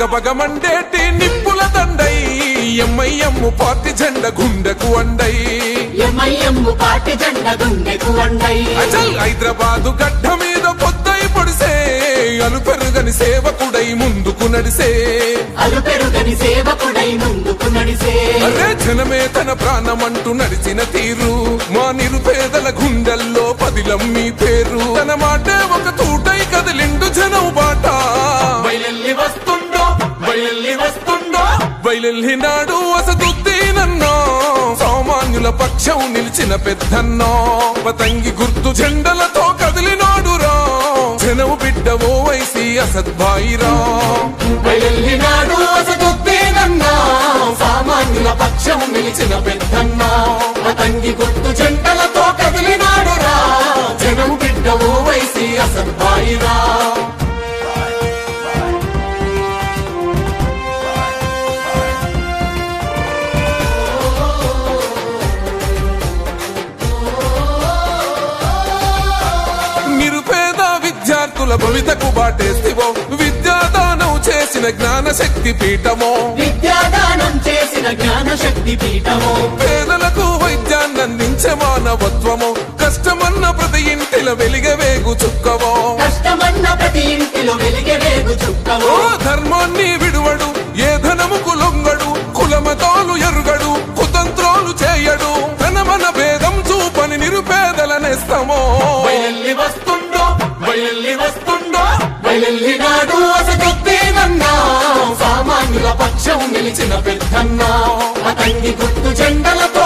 బగబగమండేటి నిప్పుల దండై MIM party జెండ గుండెకు అండై అచల్ హైదరాబాదు గడ్డ మీద పొద్దై పొడిసే అలుపెరుగని సేవకుడై ముందుకు నడిసే అరే జనమే తన ప్రాణమంటూ నడిచిన తీరు మా నిరుపేదల గుండెల్లో పదిలం మీ పేరు తన మాటే ఒక తూటై కదిలిండు జనం బాట బయలెల్లినాడు వసతుద్దీనన్నో సామాన్యుల పక్షం నిలిచిన పెద్దన్నో పతంగి గుర్తు జెండలతో కదిలినాడురా జనం బిడ్డ ఓ వైసీ అసద్భాయిరా బయలెల్లినాడు వసతుద్దీనన్నో సామాన్యుల పక్షం నిలిచిన పెద్దన్నో పతంగి గుర్తు జెండలతో కదిలినాడురా జనం బిడ్డ ఓ వైసీ అసద్భాయిరా విద్యార్థుల భవితకు బాటేస్తివో విద్యాదానం చేసిన జ్ఞాన శక్తి పీఠమో పేదలకు వైద్యాన్ని అందించే మానవత్వమో కష్టమన్న ప్రతి ఇంటిలో వెలిగే వేగు చుక్కవో ధర్మాన్ని విడువడు ఏ ధనముకు లొంగడు కులమతాలు ఎరుగడు కుతంత్రాలు చేయడు ధనమన భేదం చూపని నిరుపేదల నేస్తమో బయలెల్లినాడు వసతుద్దీనన్నో సామాన్యుల పక్షం నిలిచిన పెద్దన్నో పతంగి గుర్తు జెండలతో